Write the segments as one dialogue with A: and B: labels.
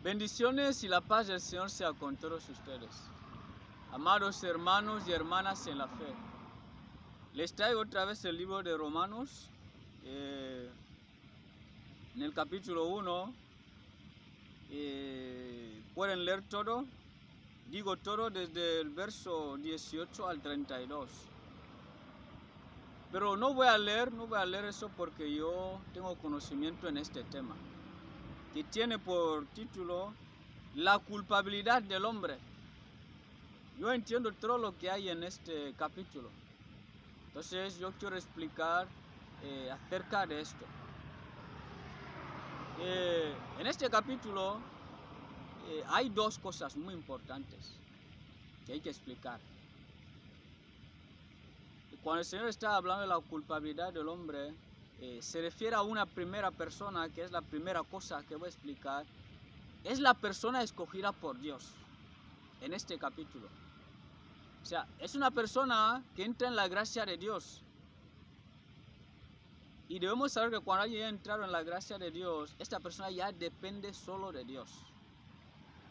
A: Bendiciones y la paz del Señor sea con todos ustedes. Amados hermanos y hermanas en la fe, les traigo otra vez el libro de Romanos, en el capítulo 1. Pueden leer todo, digo todo desde el verso 18 al 32. Pero no voy a leer eso porque yo tengo conocimiento en este tema, que tiene por título La culpabilidad del hombre. Yo entiendo todo lo que hay en este capítulo. Entonces yo quiero explicar acerca de esto. En este capítulo hay dos cosas muy importantes que hay que explicar. Cuando el Señor está hablando de la culpabilidad del hombre, se refiere a una primera persona, que es la primera cosa que voy a explicar. Es la persona escogida por Dios en este capítulo. O sea, es una persona que entra en la gracia de Dios. Y debemos saber que cuando alguien ha entrado en la gracia de Dios, esta persona ya depende solo de Dios.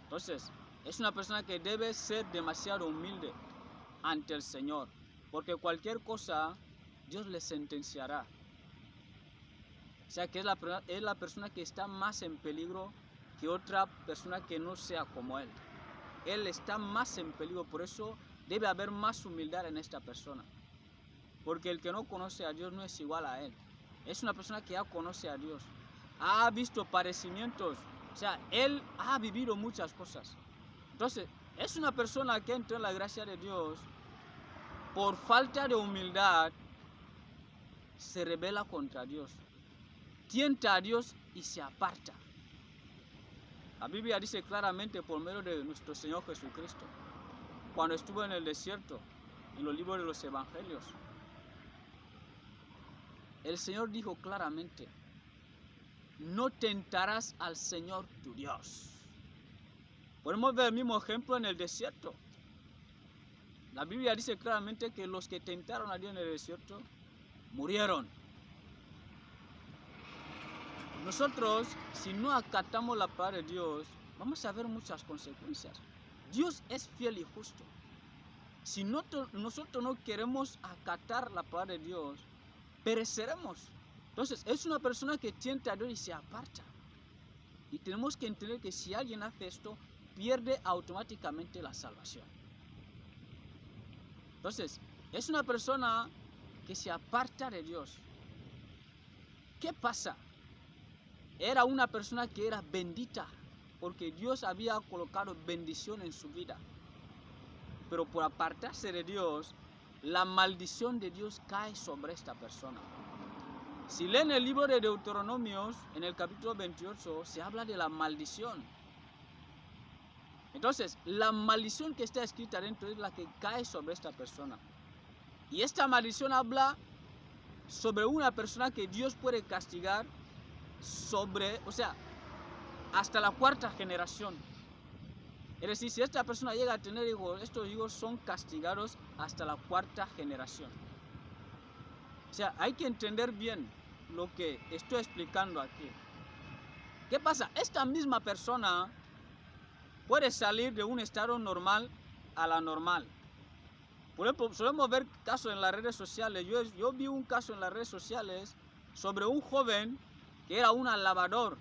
A: Entonces, es una persona que debe ser demasiado humilde ante el Señor, porque cualquier cosa Dios le sentenciará. O sea, que es la persona que está más en peligro que otra persona que no sea como él. Él está más en peligro, por eso debe haber más humildad en esta persona. Porque el que no conoce a Dios no es igual a él. Es una persona que ya conoce a Dios. Ha visto padecimientos. O sea, él ha vivido muchas cosas. Entonces, es una persona que entró en la gracia de Dios. Por falta de humildad, se rebela contra Dios. Tienta a Dios y se aparta. La Biblia dice claramente por medio de nuestro Señor Jesucristo, cuando estuvo en el desierto, en los libros de los evangelios, el Señor dijo claramente: no tentarás al Señor tu Dios. Podemos ver el mismo ejemplo en el desierto. La Biblia dice claramente que los que tentaron a Dios en el desierto murieron. Nosotros, si no acatamos la palabra de Dios, vamos a ver muchas consecuencias. Dios es fiel y justo. Si nosotros no queremos acatar la palabra de Dios, pereceremos. Entonces, es una persona que tienta a Dios y se aparta. Y tenemos que entender que si alguien hace esto, pierde automáticamente la salvación. Entonces, es una persona que se aparta de Dios. ¿Qué pasa? Era una persona que era bendita, porque Dios había colocado bendición en su vida. Pero por apartarse de Dios, la maldición de Dios cae sobre esta persona. Si leen el libro de Deuteronomios, en el capítulo 28, se habla de la maldición. Entonces, la maldición que está escrita dentro es la que cae sobre esta persona. Y esta maldición habla sobre una persona que Dios puede castigar hasta la cuarta generación. Es decir, si esta persona llega a tener hijos, estos hijos son castigados hasta la cuarta generación. O sea, hay que entender bien lo que estoy explicando aquí. ¿Qué pasa? Esta misma persona puede salir de un estado normal a la normal. Por ejemplo, solemos ver casos en las redes sociales. Yo vi un caso en las redes sociales sobre un joven que era un alabador,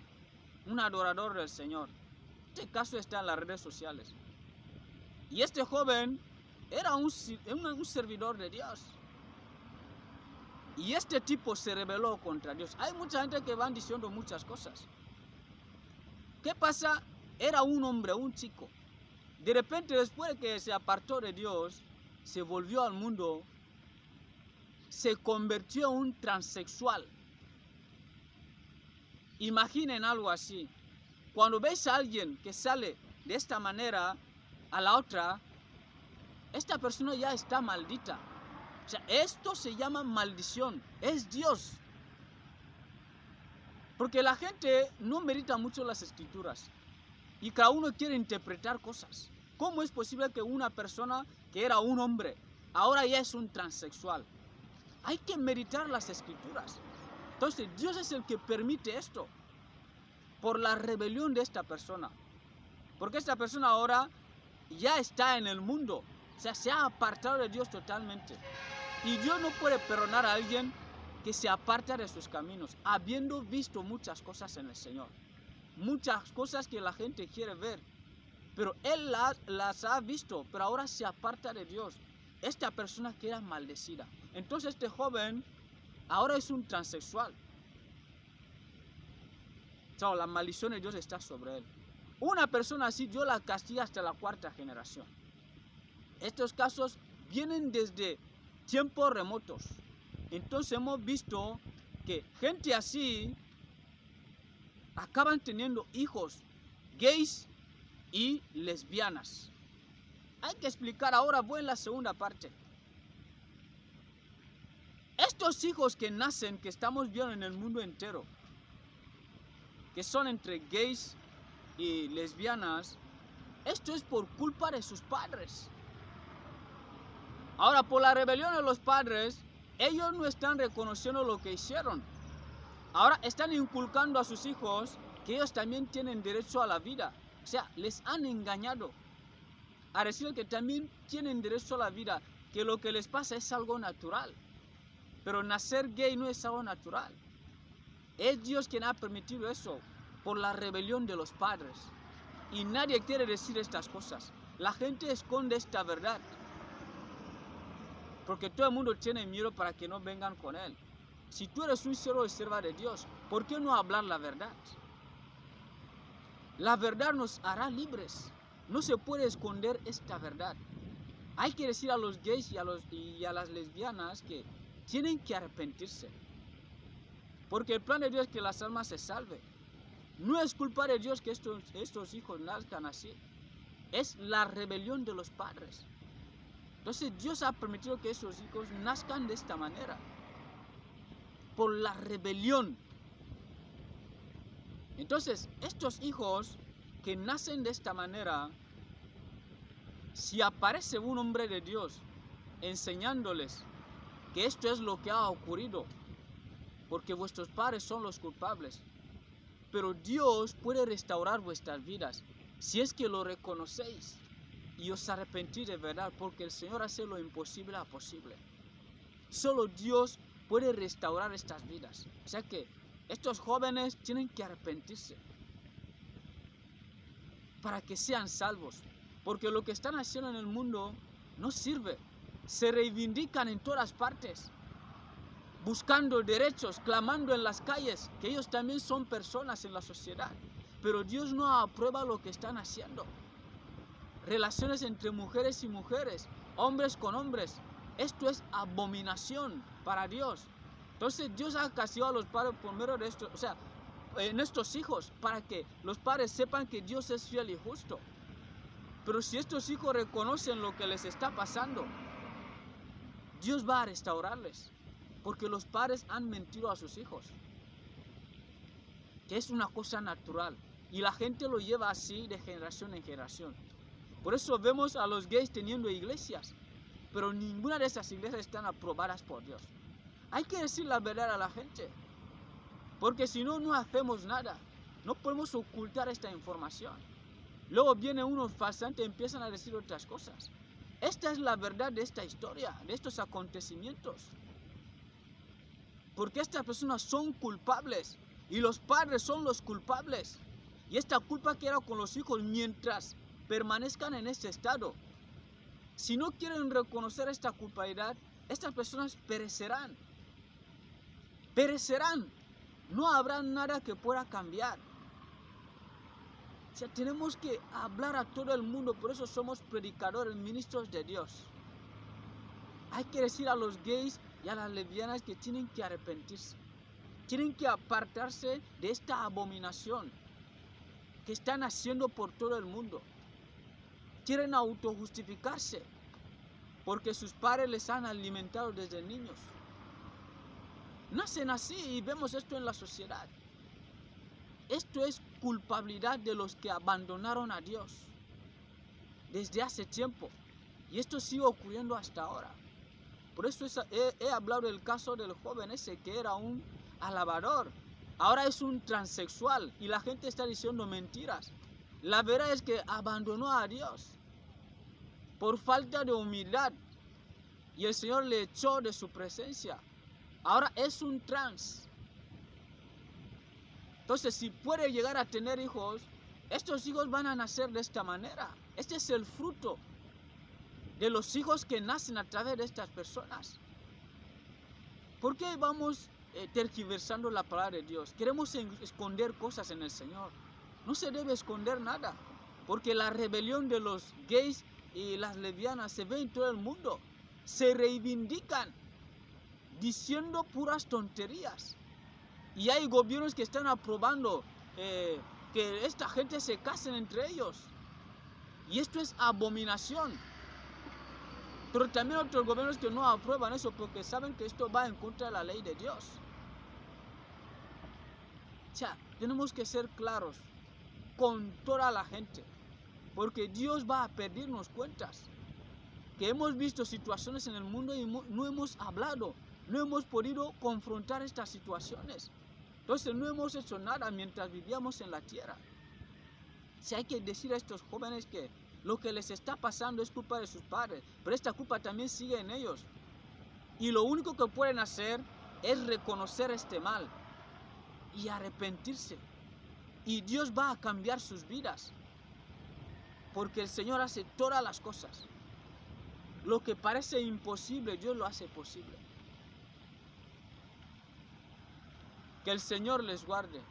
A: un adorador del Señor. Este caso está en las redes sociales. Y este joven era un servidor de Dios. Y este tipo se rebeló contra Dios. Hay mucha gente que van diciendo muchas cosas. ¿Qué pasa? Era un hombre, un chico. De repente, después de que se apartó de Dios, se volvió al mundo, se convirtió en un transexual. Imaginen algo así. Cuando ves a alguien que sale de esta manera a la otra, esta persona ya está maldita. O sea, esto se llama maldición. Es Dios. Porque la gente no medita mucho las escrituras. Y cada uno quiere interpretar cosas. ¿Cómo es posible que una persona que era un hombre, ahora ya es un transexual? Hay que meditar las escrituras. Entonces, Dios es el que permite esto. Por la rebelión de esta persona. Porque esta persona ahora ya está en el mundo. O sea, se ha apartado de Dios totalmente. Y Dios no puede perdonar a alguien que se aparta de sus caminos, habiendo visto muchas cosas en el Señor. Muchas cosas que la gente quiere ver. Pero Él las ha visto, pero ahora se aparta de Dios. Esta persona queda maldecida. Entonces este joven ahora es un transexual. O sea, la maldición de Dios está sobre él. Una persona así Dios la castiga hasta la 4ª generación. Estos casos vienen desde tiempos remotos. Entonces hemos visto que gente así acaban teniendo hijos gays y lesbianas. Hay que explicar ahora, voy en la segunda parte. Estos hijos que nacen, que estamos viendo en el mundo entero, que son entre gays y lesbianas, esto es por culpa de sus padres. Ahora, por la rebelión de los padres, ellos no están reconociendo lo que hicieron. Ahora están inculcando a sus hijos que ellos también tienen derecho a la vida. O sea, les han engañado a decir que también tienen derecho a la vida, que lo que les pasa es algo natural. Pero nacer gay no es algo natural. Es Dios quien ha permitido eso por la rebelión de los padres. Y nadie quiere decir estas cosas. La gente esconde esta verdad. Porque todo el mundo tiene miedo para que no vengan con él. Si tú eres un siervo y sierva de Dios, ¿por qué no hablar la verdad? La verdad nos hará libres. No se puede esconder esta verdad. Hay que decir a los gays y a las lesbianas que tienen que arrepentirse. Porque el plan de Dios es que las almas se salven. No es culpa de Dios que estos hijos nazcan así. Es la rebelión de los padres. Entonces Dios ha permitido que esos hijos nazcan de esta manera. Por la rebelión. Entonces, estos hijos que nacen de esta manera, si aparece un hombre de Dios enseñándoles que esto es lo que ha ocurrido, porque vuestros padres son los culpables, pero Dios puede restaurar vuestras vidas si es que lo reconocéis y os arrepentís de verdad, porque el Señor hace lo imposible a posible. Solo Dios puede restaurar estas vidas. O sea que estos jóvenes tienen que arrepentirse para que sean salvos, porque lo que están haciendo en el mundo no sirve. Se reivindican en todas partes, buscando derechos, clamando en las calles, que ellos también son personas en la sociedad, pero Dios no aprueba lo que están haciendo. Relaciones entre mujeres y mujeres, hombres con hombres, esto es abominación para Dios. Entonces Dios ha castigado a los padres por medio de esto, o sea, en estos hijos, para que los padres sepan que Dios es fiel y justo. Pero si estos hijos reconocen lo que les está pasando, Dios va a restaurarles, porque los padres han mentido a sus hijos, que es una cosa natural, y la gente lo lleva así de generación en generación. Por eso vemos a los gays teniendo iglesias, pero ninguna de esas iglesias están aprobadas por Dios. Hay que decir la verdad a la gente, porque si no, no hacemos nada. No podemos ocultar esta información. Luego viene unos farsantes y empiezan a decir otras cosas. Esta es la verdad de esta historia, de estos acontecimientos. Porque estas personas son culpables y los padres son los culpables. Y esta culpa queda con los hijos mientras permanezcan en este estado. Si no quieren reconocer esta culpabilidad, estas personas perecerán. Perecerán. No habrá nada que pueda cambiar. O sea, tenemos que hablar a todo el mundo, por eso somos predicadores, ministros de Dios. Hay que decir a los gays y a las lesbianas que tienen que arrepentirse. Tienen que apartarse de esta abominación que están haciendo por todo el mundo. Quieren autojustificarse porque sus padres les han alimentado desde niños. Nacen así y vemos esto en la sociedad. Esto es culpabilidad de los que abandonaron a Dios desde hace tiempo. Y esto sigue ocurriendo hasta ahora. Por eso he hablado del caso del joven ese que era un alabador. Ahora es un transexual y la gente está diciendo mentiras. La verdad es que abandonó a Dios por falta de humildad y el Señor le echó de su presencia. Ahora es un trance. Entonces, si puede llegar a tener hijos, estos hijos van a nacer de esta manera. Este es el fruto de los hijos que nacen a través de estas personas. ¿Por qué vamos tergiversando la palabra de Dios? Queremos esconder cosas en el Señor. No se debe esconder nada, porque la rebelión de los gays y las lesbianas se ve en todo el mundo. Se reivindican diciendo puras tonterías. Y hay gobiernos que están aprobando que esta gente se casen entre ellos. Y esto es abominación. Pero también otros gobiernos que no aprueban eso porque saben que esto va en contra de la ley de Dios. O sea, tenemos que ser claros con toda la gente, porque Dios va a pedirnos cuentas. Que hemos visto situaciones en el mundo y no hemos hablado, no hemos podido confrontar estas situaciones. Entonces no hemos hecho nada mientras vivíamos en la tierra. Si hay que decir a estos jóvenes que lo que les está pasando es culpa de sus padres, pero esta culpa también sigue en ellos. Y lo único que pueden hacer es reconocer este mal y arrepentirse. Y Dios va a cambiar sus vidas, porque el Señor hace todas las cosas. Lo que parece imposible, Dios lo hace posible. Que el Señor les guarde.